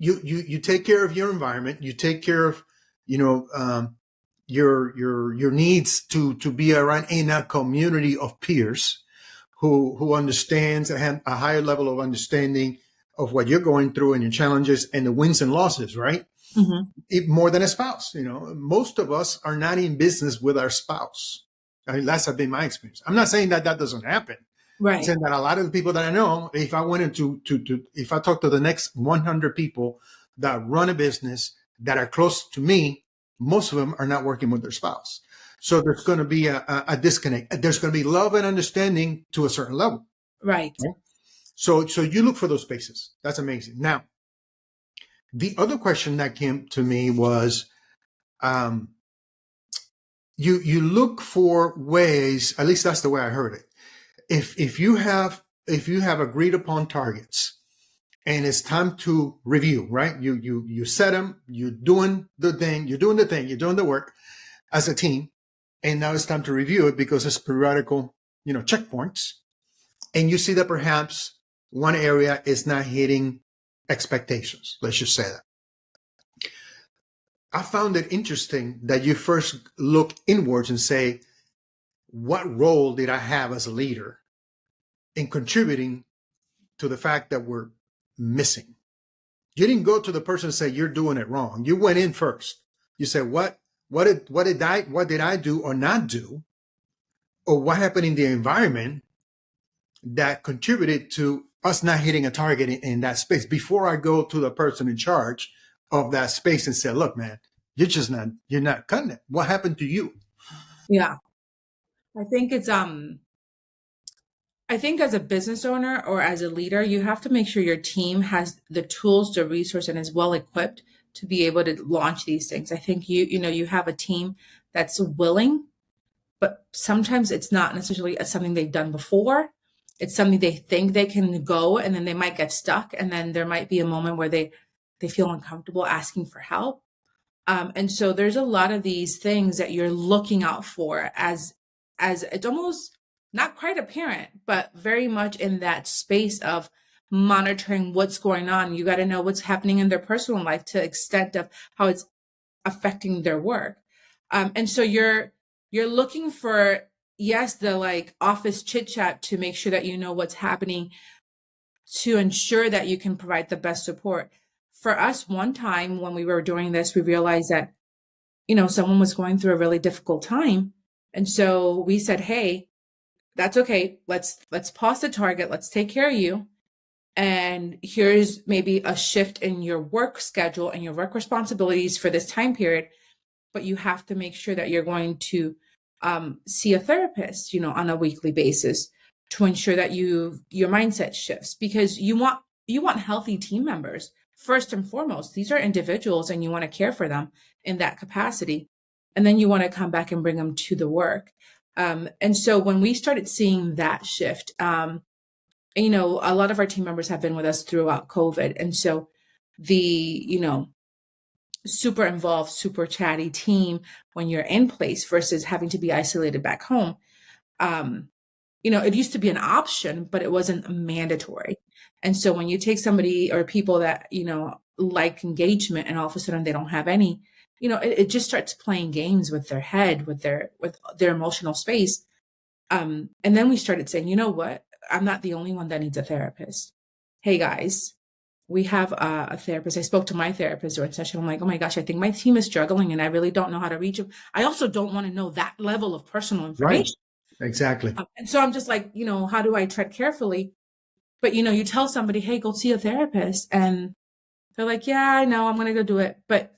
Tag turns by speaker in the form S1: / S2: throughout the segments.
S1: you take care of your environment. You take care of, your needs to be around in a community of peers who understands and have a higher level of understanding of what you're going through and your challenges and the wins and losses, right? More than a spouse. Most of us are not in business with our spouse. I mean, that's been my experience. I'm not saying that doesn't happen.
S2: Right.
S1: I'm saying that a lot of the people that I know, if I went into if I talk to the next 100 people that run a business that are close to me, most of them are not working with their spouse. So there's going to be a disconnect. There's going to be love and understanding to a certain level.
S2: Right.
S1: So you look for those spaces. That's amazing. Now, the other question that came to me was, you look for ways, at least that's the way I heard it. If you have agreed upon targets and it's time to review, right? You set them, you're doing the work as a team. And now it's time to review it because it's periodical, checkpoints. And you see that perhaps one area is not hitting expectations. Let's just say that. I found it interesting that you first look inwards and say, what role did I have as a leader in contributing to the fact that we're missing? You didn't go to the person and say, you're doing it wrong. You went in first. You said, what did I do or not do? Or what happened in the environment that contributed to us not hitting a target in that space, before I go to the person in charge of that space and say, look, man, you're not cutting it. What happened to you?
S2: Yeah. I think it's, I think as a business owner or as a leader, you have to make sure your team has the tools, the resource, and is well equipped to be able to launch these things. I think you have a team that's willing, but sometimes it's not necessarily something they've done before. It's something they think they can go, and then they might get stuck. And then there might be a moment where they feel uncomfortable asking for help. And so there's a lot of these things that you're looking out for as it's almost not quite a parent, but very much in that space of monitoring what's going on. You got to know what's happening in their personal life to the extent of how it's affecting their work. And so you're looking for, yes, the office chit chat to make sure that you know what's happening to ensure that you can provide the best support. For us, one time when we were doing this, we realized that, someone was going through a really difficult time. And so we said, hey, that's okay. Let's pause the target. Let's take care of you. And here's maybe a shift in your work schedule and your work responsibilities for this time period. But you have to make sure that you're going to see a therapist, on a weekly basis to ensure that your mindset shifts, because you want healthy team members. First and foremost, these are individuals and you want to care for them in that capacity. And then you want to come back and bring them to the work. And so when we started seeing that shift, a lot of our team members have been with us throughout COVID. And so the, super involved, super chatty team, when you're in place versus having to be isolated back home, it used to be an option, but it wasn't mandatory. And so when you take somebody or people that, like engagement, and all of a sudden they don't have any, it just starts playing games with their head, with their emotional space. And then we started saying, you know what? I'm not the only one that needs a therapist. Hey guys, we have a therapist. I spoke to my therapist during session. I'm like, oh my gosh, I think my team is struggling and I really don't know how to reach them. I also don't want to know that level of personal information.
S1: Right. Exactly.
S2: And so I'm just like, how do I tread carefully? But, you tell somebody, hey, go see a therapist. And they're like, yeah, I know, I'm going to go do it. But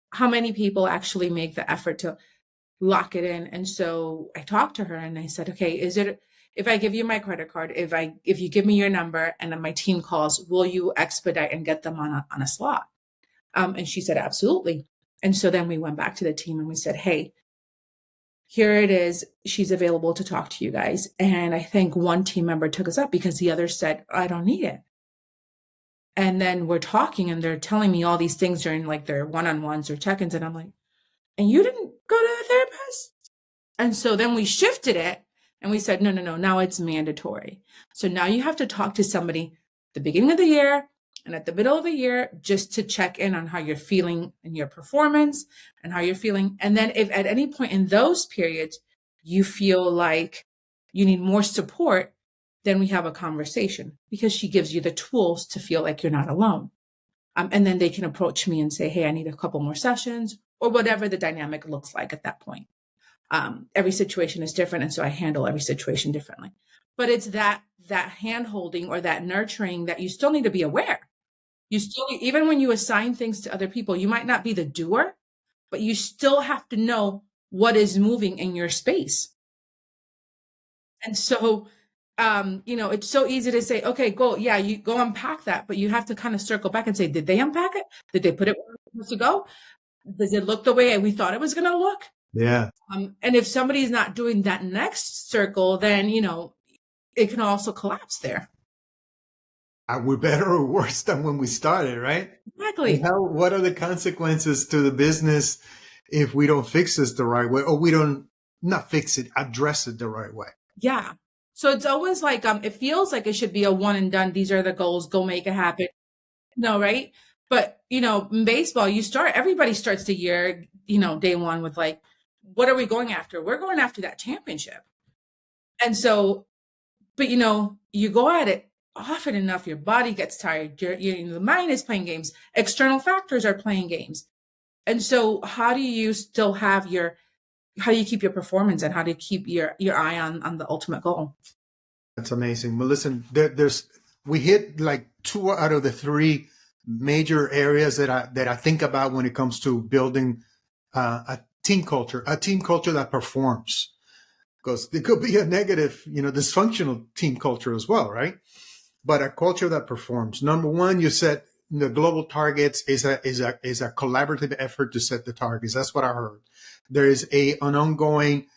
S2: how many people actually make the effort to lock it in? And so I talked to her and I said, okay, if I give you my credit card, if you give me your number and then my team calls, will you expedite and get them on a slot? And she said, absolutely. And so then we went back to the team and we said, hey, here it is. She's available to talk to you guys. And I think one team member took us up because the other said, I don't need it. And then we're talking and they're telling me all these things during their one-on-ones or check-ins. And I'm like, and you didn't go to the therapist? And so then we shifted it and we said, no, now it's mandatory. So now you have to talk to somebody at the beginning of the year and at the middle of the year, just to check in on how you're feeling in your performance and how you're feeling. And then if at any point in those periods you feel like you need more support, then we have a conversation, because she gives you the tools to feel like you're not alone. And then they can approach me and say, hey, I need a couple more sessions, or whatever the dynamic looks like at that point. Every situation is different, and so I handle every situation differently. But it's that hand holding or that nurturing that you still need to be aware. You still, even when you assign things to other people, you might not be the doer, but you still have to know what is moving in your space. And so, it's so easy to say, okay, you go unpack that, but you have to kind of circle back and say, did they unpack it? Did they put it where it's supposed to go? Does it look the way we thought it was going to look?
S1: Yeah.
S2: And if somebody's not doing that next circle, then, it can also collapse there.
S1: Are we better or worse than when we started, right?
S2: Exactly.
S1: What are the consequences to the business if we don't fix this the right way, or we don't not fix it, address it the right way?
S2: Yeah. So it's always like, it feels like it should be a one and done. These are the goals. Go make it happen. No, right? But, in baseball, everybody starts the year, day one with like, what are we going after? We're going after that championship. And so, but, you go at it often enough, your body gets tired. The mind is playing games. External factors are playing games. And so how do you still have how do you keep your performance, and how do you keep your eye on the ultimate goal?
S1: That's amazing. Well, listen, we hit like 2 out of the 3 major areas that I think about when it comes to building a team culture that performs. Because it could be a negative, dysfunctional team culture as well, right? But a culture that performs. Number one, you said the global targets is a collaborative effort to set the targets. That's what I heard. There is an ongoing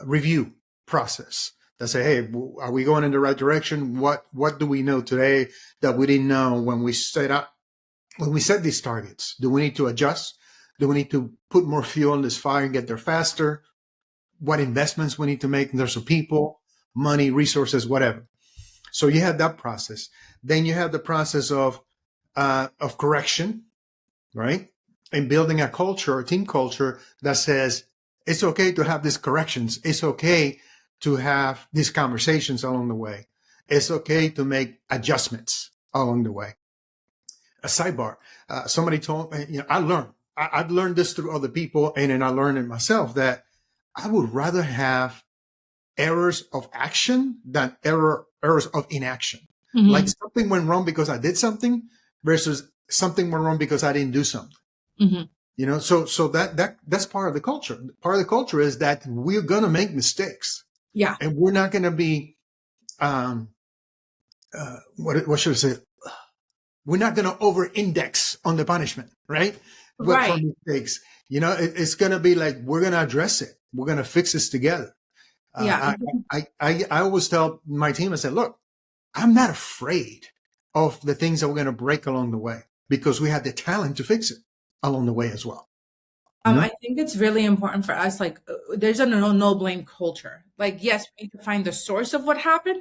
S1: review process that say, hey, are we going in the right direction? What do we know today that we didn't know when we set these targets? Do we need to adjust? Do we need to put more fuel on this fire and get there faster? What investments we need to make in terms of people, money, resources, whatever. So you have that process. Then you have the process of correction, right? And building a team culture that says it's okay to have these corrections. It's okay to have these conversations along the way. It's okay to make adjustments along the way. A sidebar. Somebody told me, I've learned this through other people, and then I learned it myself, that I would rather have errors of action than errors of inaction. Mm-hmm. Like something went wrong because I did something versus something went wrong because I didn't do something. Mm-hmm. So that's part of the culture. Part of the culture is that we're going to make mistakes.
S2: Yeah.
S1: And we're not going to be, what should I say? We're not going to over-index on the punishment, right?
S2: Right.
S1: For mistakes. It's going to be like, we're going to address it. We're going to fix this together.
S2: Yeah.
S1: I always tell my team, I said, look, I'm not afraid of the things that we're going to break along the way, because we have the talent to fix it along the way as well.
S2: I think it's really important for us, like, there's a no blame culture. Like, yes, we need to find the source of what happened.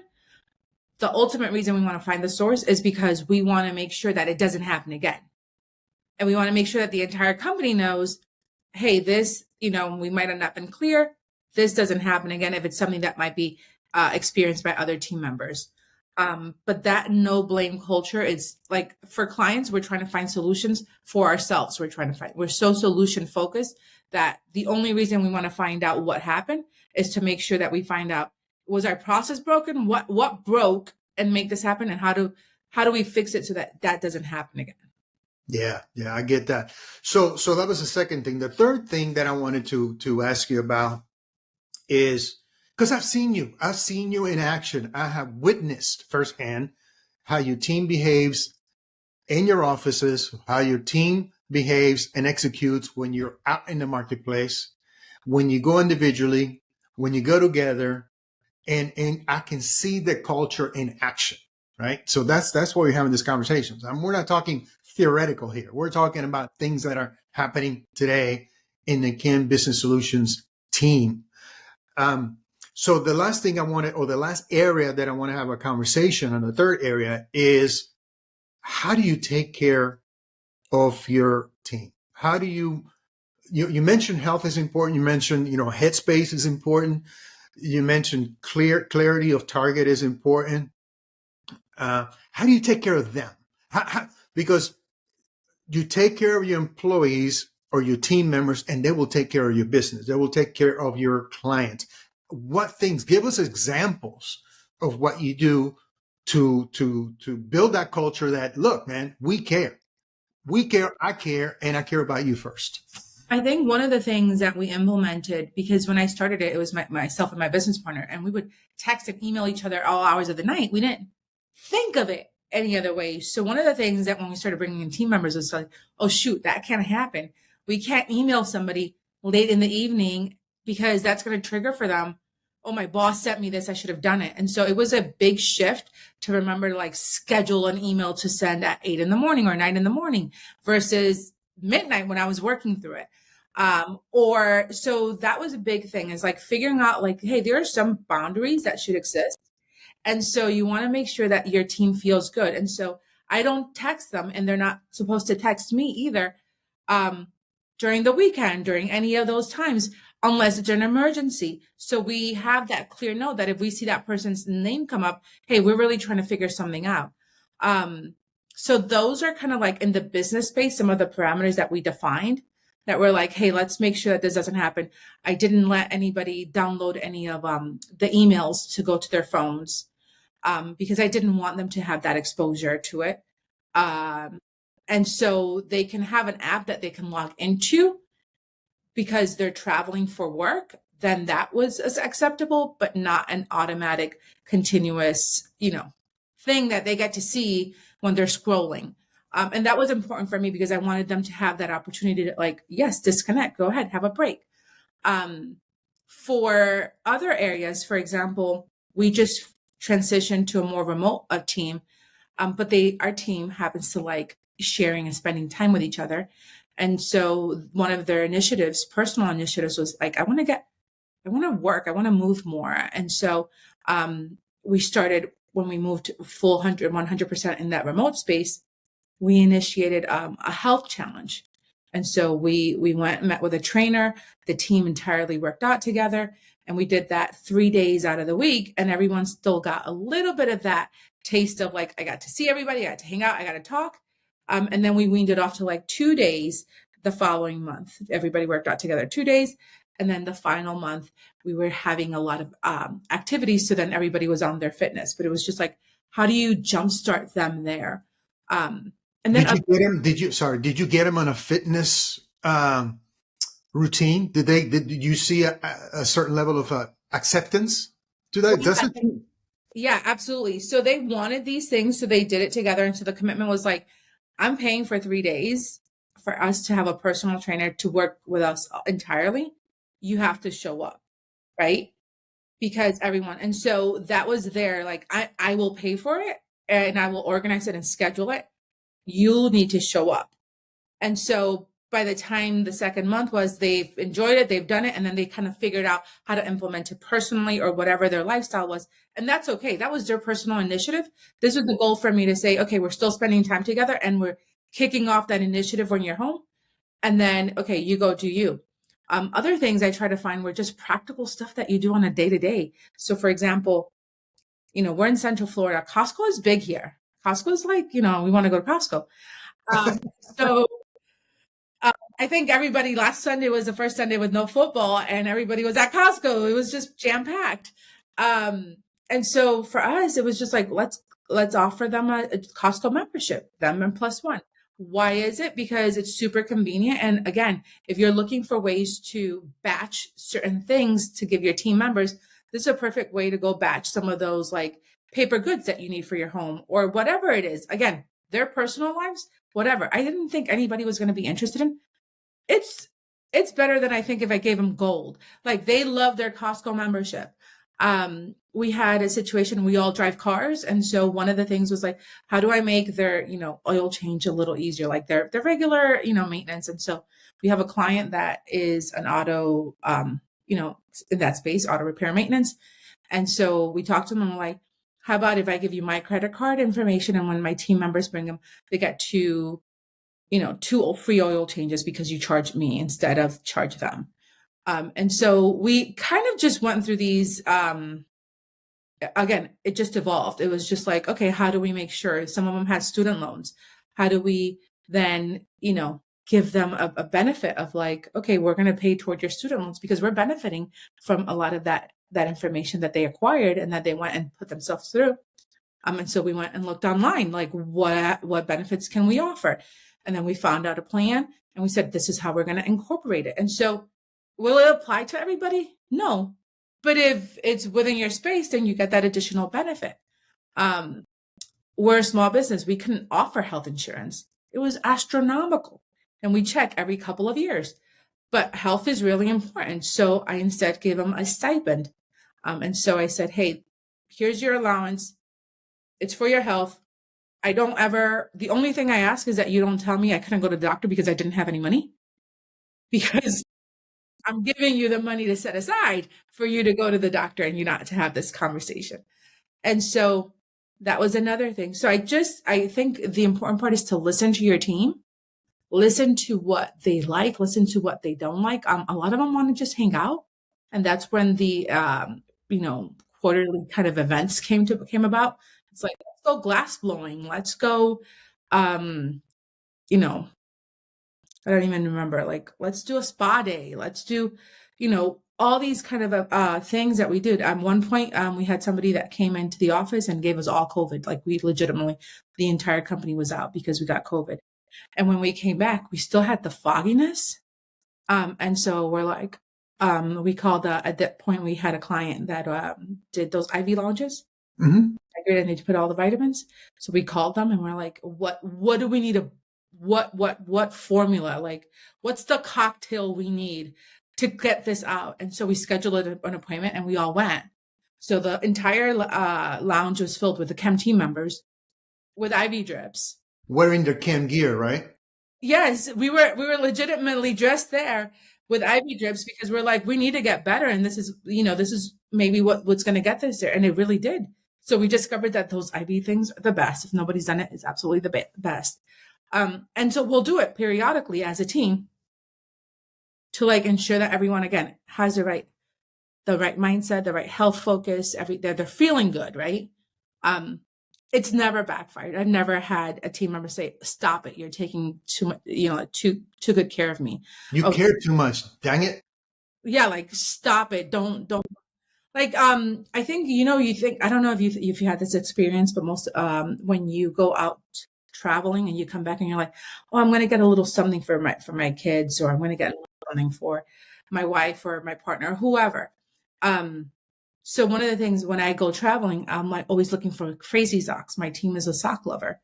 S2: The ultimate reason we want to find the source is because we want to make sure that it doesn't happen again. And we want to make sure that the entire company knows, hey, this, we might have not been clear. This doesn't happen again if it's something that might be experienced by other team members. But that no blame culture is like, for clients, we're trying to find solutions for ourselves. We're so solution focused that the only reason we want to find out what happened is to make sure that we find out, was our process broken? What broke and make this happen? And how do we fix it so that doesn't happen again?
S1: Yeah, I get that. So that was the second thing. The third thing that I wanted to ask you about is, because I've seen you in action. I have witnessed firsthand how your team behaves in your offices, how your team behaves and executes when you're out in the marketplace, when you go individually, when you go together, and I can see the culture in action, right? So that's why we're having these conversations. And we're not talking theoretical here. We're talking about things that are happening today in the KEM Business Solutions team. So the last thing I want to, or the last area that I want to have a conversation on, the third area is, how do you take care of your team? How do you mentioned health is important. You mentioned, headspace is important. You mentioned clarity of target is important. How do you take care of them? Because you take care of your employees or your team members, and they will take care of your business. They will take care of your clients. What things? Give us examples of what you do to build that culture that, look, man, we care. We care, I care, and I care about you first.
S2: I think one of the things that we implemented, because when I started it, it was myself and my business partner, and we would text and email each other all hours of the night. We didn't think of it any other way. So one of the things that when we started bringing in team members was like, oh, shoot, that can't happen. We can't email somebody late in the evening because that's going to trigger for them. Oh, my boss sent me this. I should have done it. And so it was a big shift to remember to like schedule an email to send at 8 in the morning or 9 in the morning versus midnight when I was working through it. So that was a big thing, is like figuring out like, hey, there are some boundaries that should exist. And so you want to make sure that your team feels good. And so I don't text them, and they're not supposed to text me either during the weekend, during any of those times, unless it's an emergency. So we have that clear note that if we see that person's name come up, hey, we're really trying to figure something out. So those are kind of like in the business space, some of the parameters that we defined that we're like, hey, let's make sure that this doesn't happen. I didn't let anybody download any of the emails to go to their phones because I didn't want them to have that exposure to it. And so they can have an app that they can log into because they're traveling for work, then that was acceptable, but not an automatic, continuous, thing that they get to see when they're scrolling. And that was important for me because I wanted them to have that opportunity to like, yes, disconnect, go ahead, have a break. For other areas, for example, we just transitioned to a more remote team, but our team happens to like sharing and spending time with each other. And so one of their initiatives, personal initiatives, was like, I want to work, I want to move more. And so we started, when we moved full 100% in that remote space, we initiated a health challenge. And so we went and met with a trainer. The team entirely worked out together, and we did that 3 days out of the week. And everyone still got a little bit of that taste of like, I got to see everybody, I got to hang out, I got to talk. And then we weaned it off to like 2 days the following month. Everybody worked out together 2 days. And then the final month, we were having a lot of activities. So then everybody was on their fitness. But it was just like, how do you jumpstart them there? And then
S1: did you get them on a fitness routine? Did you see a certain level of acceptance to that?
S2: Yeah, absolutely. So they wanted these things, so they did it together. And so the commitment was like, I'm paying for 3 days for us to have a personal trainer to work with us entirely. You have to show up, right? Because everyone. And so that was there. Like, I will pay for it and I will organize it and schedule it. You'll need to show up. And so by the time the second month was, they've enjoyed it, they've done it, and then they kind of figured out how to implement it personally or whatever their lifestyle was. And that's okay. That was their personal initiative. This was the goal for me to say, okay, we're still spending time together and we're kicking off that initiative when you're home. And then, okay, you go do you. Other things I try to find were just practical stuff that you do on a day-to-day. So for example, we're in Central Florida. Costco is big here. Costco is like, we want to go to Costco. So I think everybody, last Sunday was the first Sunday with no football, and everybody was at Costco. It was just jam-packed. And so for us, it was just like, let's offer them a Costco membership, them and plus one. Why is it? Because it's super convenient. And again, if you're looking for ways to batch certain things to give your team members, this is a perfect way to go batch some of those like paper goods that you need for your home or whatever it is. Again, their personal lives, whatever. I didn't think anybody was going to be interested in. It's better than I think if I gave them gold. Like, they love their Costco membership. We had a situation, we all drive cars. And so one of the things was like, how do I make their, oil change a little easier? Like their regular, maintenance. And so we have a client that is an auto in that space, auto repair maintenance. And so we talked to them and we're like, how about if I give you my credit card information, and when my team members bring them, they get two free oil changes because you charge me instead of charge them. And so we kind of just went through these, again, it just evolved. It was just like, okay, how do we make sure? Some of them had student loans. How do we then, give them a benefit of like, okay, we're going to pay toward your student loans because we're benefiting from a lot of that information that they acquired and that they went and put themselves through. And so we went and looked online, like what benefits can we offer? And then we found out a plan and we said, this is how we're going to incorporate it. And so will it apply to everybody? No. But if it's within your space, then you get that additional benefit. We're a small business. We couldn't offer health insurance. It was astronomical. And we check every couple of years. But health is really important. So I instead gave them a stipend. And so I said, hey, here's your allowance. It's for your health. The only thing I ask is that you don't tell me I couldn't go to the doctor because I didn't have any money. Because I'm giving you the money to set aside for you to go to the doctor and you not to have this conversation. And so that was another thing. So I think the important part is to listen to your team, listen to what they like, listen to what they don't like. A lot of them want to just hang out. And that's when the, quarterly kind of events came about. It's like, let's go glass blowing. Let's go, I don't even remember, like, let's do a spa day. Let's do, all these kind of things that we did. At one point, we had somebody that came into the office and gave us all COVID. Like we legitimately, the entire company was out because we got COVID. And when we came back, we still had the fogginess. And so we're like, we called, at that point, we had a client that did those IV lounges.
S1: Mm-hmm.
S2: And they put all the vitamins. So we called them and we're like, what do we need what formula? Like, what's the cocktail we need to get this out? And so we scheduled an appointment and we all went. So the entire lounge was filled with the KEM team members with IV drips.
S1: Wearing their KEM gear, right?
S2: Yes, we were legitimately dressed there with IV drips because we're like, we need to get better. And this is maybe what's going to get this there. And it really did. So we discovered that those IV things are the best. If nobody's done it, it's absolutely the best. And so we'll do it periodically as a team to like ensure that everyone, again, has the right mindset, the right health focus, they're feeling good, right? It's never backfired. I've never had a team member say, stop it. You're taking too much, too good care of me.
S1: You care too much. Dang it.
S2: Yeah. Like, stop it. Don't. Like, I think, you think, I don't know if you had this experience, but most, when you go out traveling and you come back and you're like, oh, I'm going to get a little something for my kids, or I'm going to get a little something for my wife or my partner, or whoever. So one of the things when I go traveling, I'm like always looking for crazy socks. My team is a sock lover.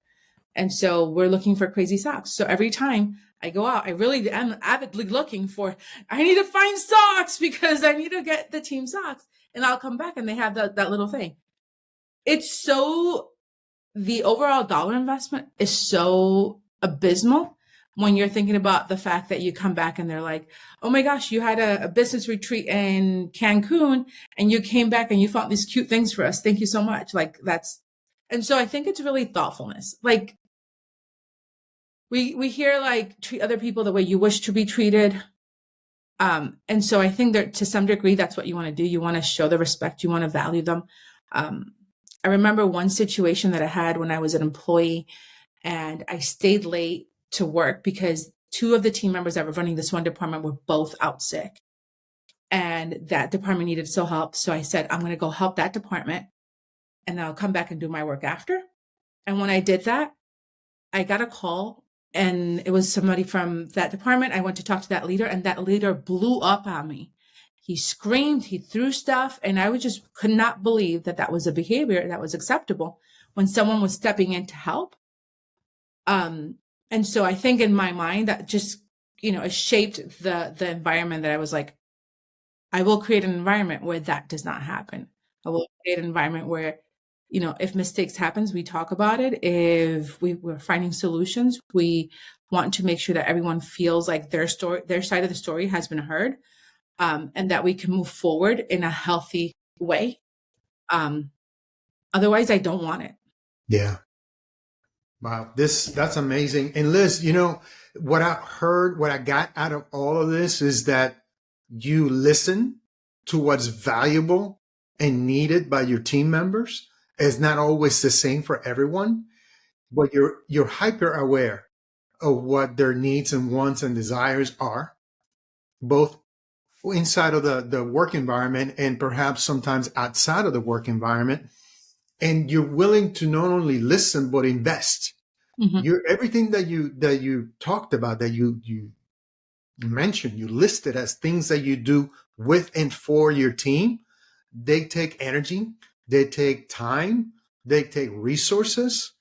S2: And so we're looking for crazy socks. So every time I go out, I really am avidly looking for, I need to find socks because I need to get the team socks. And I'll come back and they have that little thing. The overall dollar investment is so abysmal when you're thinking about the fact that you come back and they're like, oh my gosh, you had a business retreat in Cancun and you came back and you found these cute things for us. Thank you so much. Like and so I think it's really thoughtfulness. Like we hear like treat other people the way you wish to be treated. And so I think that to some degree, that's what you want to do. You want to show the respect. You want to value them. I remember one situation that I had when I was an employee and I stayed late to work because two of the team members that were running this one department were both out sick. And that department needed some help. So I said, I'm going to go help that department and then I'll come back and do my work after. And when I did that, I got a call and it was somebody from that department. I went to talk to that leader and that leader blew up on me. He screamed, he threw stuff, and I could not believe that was a behavior that was acceptable when someone was stepping in to help. And so I think in my mind that just, it shaped the environment that I was like, I will create an environment where that does not happen. I will create an environment where, if mistakes happens, we talk about it. If we're finding solutions, we want to make sure that everyone feels like their side of the story has been heard. and that we can move forward in a healthy way. Otherwise, I don't want it.
S1: Yeah. Wow. That's amazing. And Liz, what I heard, what I got out of all of this is that you listen to what's valuable and needed by your team members. It's not always the same for everyone, but you're hyper aware of what their needs and wants and desires are, both inside of the work environment and perhaps sometimes outside of the work environment. And you're willing to not only listen, but invest. Everything that you talked about, that you mentioned, you listed as things that you do with and for your team. They take energy, they take time, they take resources,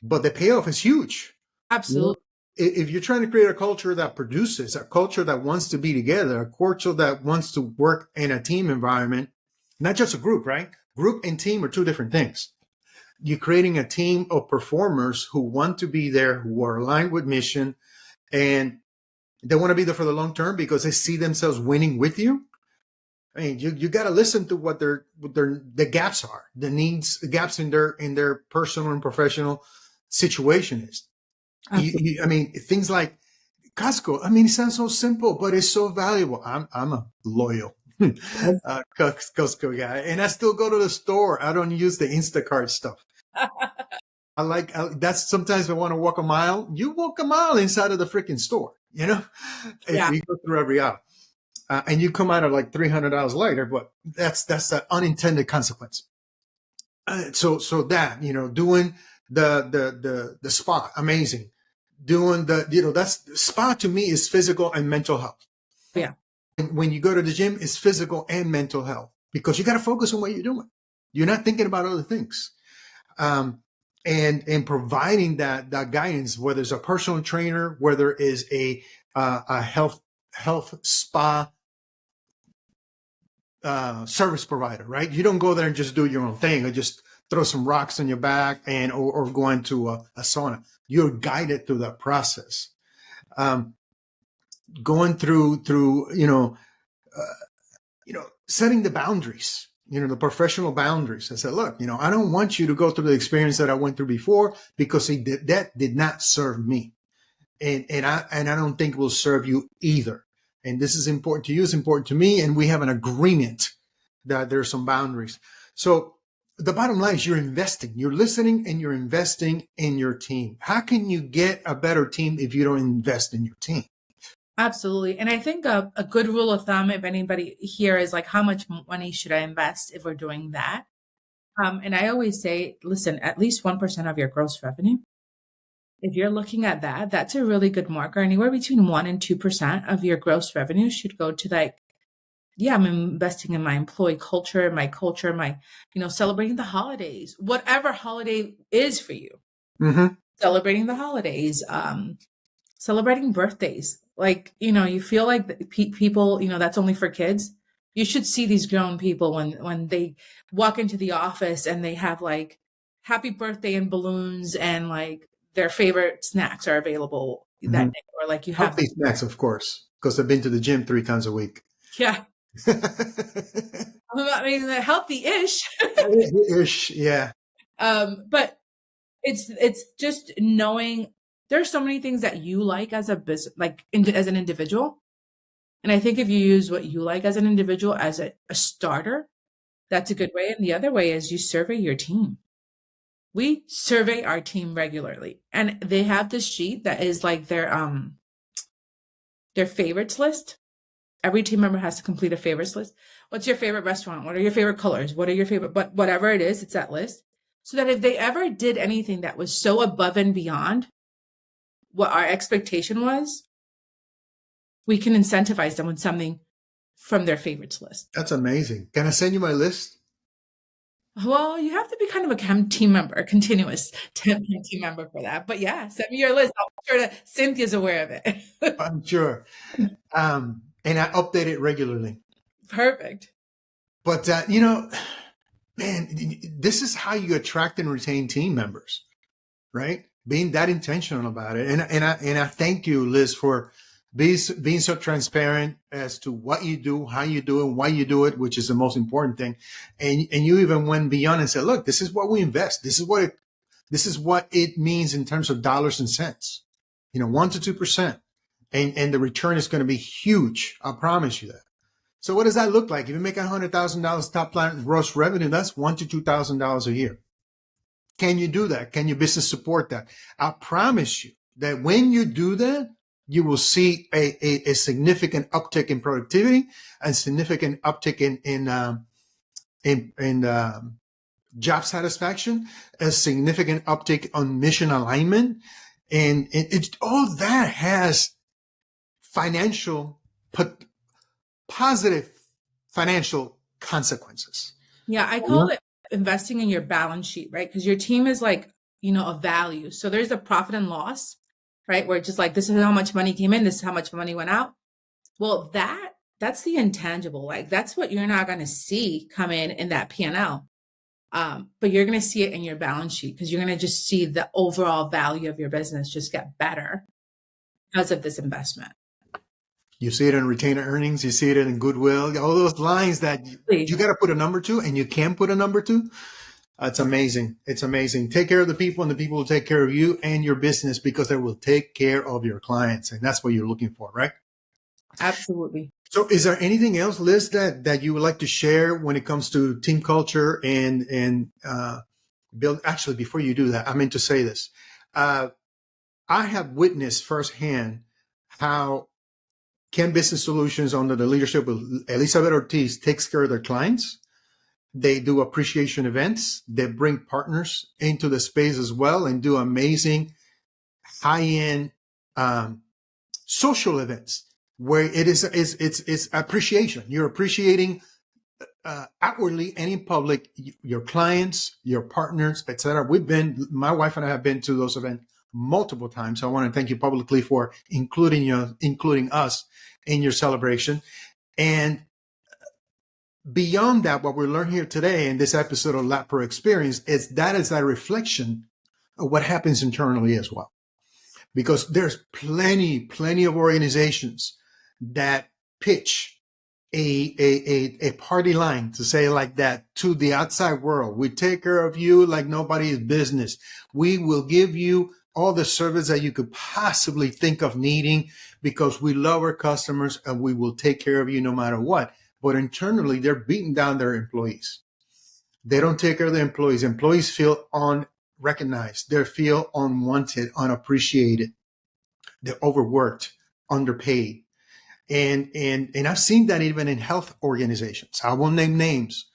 S1: but the payoff is huge.
S2: Absolutely.
S1: If you're trying to create a culture that produces, a culture that wants to be together, a culture that wants to work in a team environment, not just a group, right? Group and team are two different things. You're creating a team of performers who want to be there, who are aligned with mission, and they want to be there for the long term because they see themselves winning with you. I mean, you got to listen to what the gaps are, the needs, the gaps in their personal and professional situation is. I mean, things like Costco. I mean, it sounds so simple, but it's so valuable. I'm a loyal Costco guy, and I still go to the store. I don't use the Instacart stuff. That's sometimes I want to walk a mile. You walk a mile inside of the freaking store, if you go through every aisle. And you come out of like $300 later, but that's the unintended consequence. So that, doing the spa, amazing. Doing that's spa to me is physical and mental health.
S2: Yeah.
S1: And when you go to the gym, it's physical and mental health because you got to focus on what you're doing. You're not thinking about other things. And providing that guidance, whether it's a personal trainer, whether it's a health spa service provider, right? You don't go there and just do your own thing or just throw some rocks on your back or go into a sauna. You're guided through that process. Going through setting the boundaries, the professional boundaries. I said, look, I don't want you to go through the experience that I went through before because that did not serve me. And I don't think it will serve you either. And this is important to you, it's important to me, and we have an agreement that there are some boundaries. So the bottom line is you're investing, you're listening, and you're investing in your team. How can you get a better team if you don't invest in your team?
S2: Absolutely. And I think a good rule of thumb, if anybody here, is like, how much money should I invest if we're doing that? And I always say, listen, at least 1% of your gross revenue. If you're looking at that, that's a really good marker. Anywhere between 1 and 2% of your gross revenue should go to I'm investing in my employee culture, my celebrating the holidays, whatever holiday is for you.
S1: Mm-hmm.
S2: Celebrating the holidays, celebrating birthdays. You feel like people, that's only for kids. You should see these grown people when they walk into the office and they have happy birthday and balloons and their favorite snacks are available that day, or you have
S1: healthy snacks, of course, because I've been to the gym 3 times a week.
S2: Yeah. I mean, healthy-ish.
S1: Healthy-ish, yeah.
S2: But it's just knowing there's so many things that you like as a business, as an individual. And I think if you use what you like as an individual as a starter, that's a good way. And the other way is you survey your team. We survey our team regularly, and they have this sheet that is their favorites list. Every team member has to complete a favorites list. What's your favorite restaurant? What are your favorite colors? What are your favorite, but whatever it is, it's that list. So that if they ever did anything that was so above and beyond what our expectation was, we can incentivize them with something from their favorites list.
S1: That's amazing. Can I send you my list?
S2: Well, you have to be kind of a KEM team member, a continuous team member for that. But yeah, send me your list. I'll make sure that Cynthia's aware of it.
S1: I'm sure. And I update it regularly.
S2: Perfect.
S1: But, man, this is how you attract and retain team members, right? Being that intentional about it. And I thank you, Liz, for being so transparent as to what you do, how you do it, why you do it, which is the most important thing. And you even went beyond and said, look, this is what we invest. This is what it means in terms of dollars and cents, 1 to 2%. And the return is going to be huge. I promise you that. So what does that look like? If you make $100,000 top line gross revenue, that's $1,000 to $2,000 a year. Can you do that? Can your business support that? I promise you that when you do that, you will see a significant uptick in productivity and significant uptick in job satisfaction, a significant uptick on mission alignment, and all that has positive financial consequences.
S2: Yeah, I call it investing in your balance sheet, right? Because your team is like, a value. So there's a profit and loss, right? Where it's just like, this is how much money came in, this is how much money went out. Well, that's the intangible. Like that's what you're not going to see come in that P&L. But you're going to see it in your balance sheet because you're going to just see the overall value of your business just get better because of this investment.
S1: You see it in retainer earnings. You see it in goodwill. All those lines that you got to put a number to, and you can put a number to. It's amazing. It's amazing. Take care of the people, and the people will take care of you and your business because they will take care of your clients, and that's what you're looking for, right?
S2: Absolutely.
S1: So, is there anything else, Liz, that you would like to share when it comes to team culture and build? Actually, before you do that, I meant to say this. I have witnessed firsthand how KEM Business Solutions, under the leadership of Elizabeth Ortiz, takes care of their clients. They do appreciation events. They bring partners into the space as well and do amazing high-end social events where it's appreciation. You're appreciating outwardly and in public your clients, your partners, etc. My wife and I have been to those events multiple times. So I want to thank you publicly for including us in your celebration. And beyond that, what we learned here today in this episode of LatProXperience is that reflection of what happens internally as well. Because there's plenty of organizations that pitch a party line, to say it like that, to the outside world. We take care of you like nobody's business. We will give you all the service that you could possibly think of needing because we love our customers and we will take care of you no matter what. But internally, they're beating down their employees. They don't take care of their employees. Employees feel unrecognized. They feel unwanted, unappreciated. They're overworked, underpaid. And I've seen that even in health organizations. I won't name names,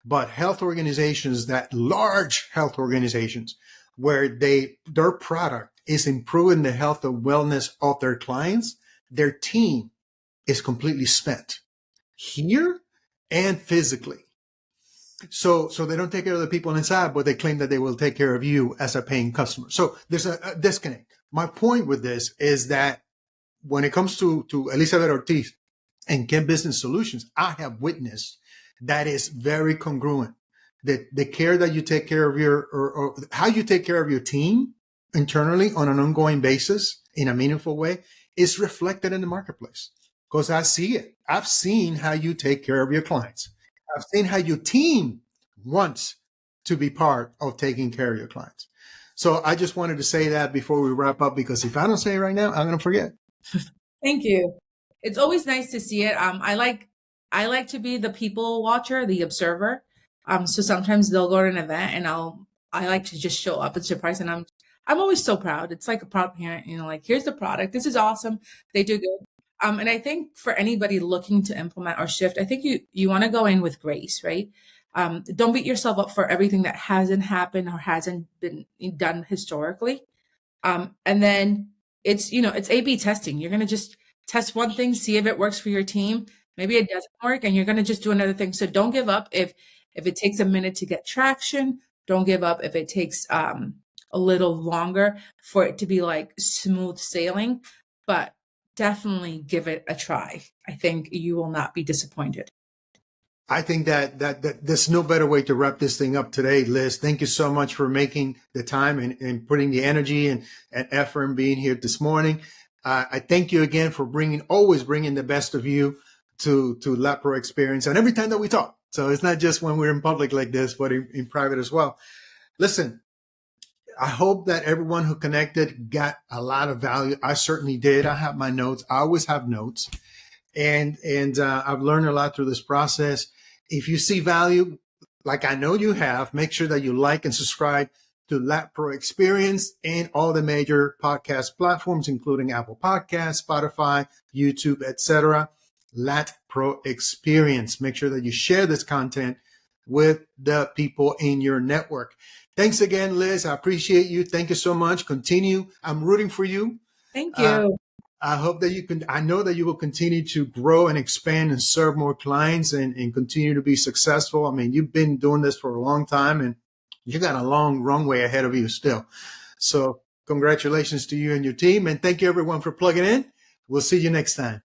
S1: but large health organizations, where their product is improving the health and wellness of their clients, their team is completely spent here and physically. So they don't take care of the people inside, but they claim that they will take care of you as a paying customer. So there's a disconnect. My point with this is that when it comes to Elizabeth Ortiz and KEM Business Solutions, I have witnessed that is very congruent. That the care that you take care of or how you take care of your team internally on an ongoing basis in a meaningful way is reflected in the marketplace. Because I see it. I've seen how you take care of your clients. I've seen how your team wants to be part of taking care of your clients. So I just wanted to say that before we wrap up, because if I don't say it right now, I'm going to forget.
S2: Thank you. It's always nice to see it. I like to be the people watcher, the observer. So sometimes they'll go to an event and I like to just show up and surprise, and I'm always so proud. It's like a proud parent, like, here's the product. This is awesome. They do good. And I think for anybody looking to implement or shift, I think you want to go in with grace, right? Don't beat yourself up for everything that hasn't happened or hasn't been done historically. And then it's A/B testing. You're going to just test one thing, see if it works for your team. Maybe it doesn't work, and you're going to just do another thing. So don't give up if it takes a minute to get traction. Don't give up if it takes a little longer for it to be like smooth sailing. But definitely give it a try. I think you will not be disappointed.
S1: I think that there's no better way to wrap this thing up today, Liz. Thank you so much for making the time and putting the energy and effort and being here this morning. I thank you again for always bringing the best of you to LatProXperience, and every time that we talk. So it's not just when we're in public like this, but in private as well. Listen, I hope that everyone who connected got a lot of value. I certainly did. I have my notes. I always have notes, and I've learned a lot through this process. If you see value, like I know you have, make sure that you like and subscribe to LatProXperience and all the major podcast platforms, including Apple Podcasts, Spotify, YouTube, etc. LatProXperience. Make sure that you share this content with the people in your network. Thanks again, Liz. I appreciate you. Thank you so much. Continue. I'm rooting for you.
S2: Thank you.
S1: I hope that you can, I know that you will continue to grow and expand and serve more clients and continue to be successful. I mean, you've been doing this for a long time and you got a long runway ahead of you still. So congratulations to you and your team. And thank you everyone for plugging in. We'll see you next time.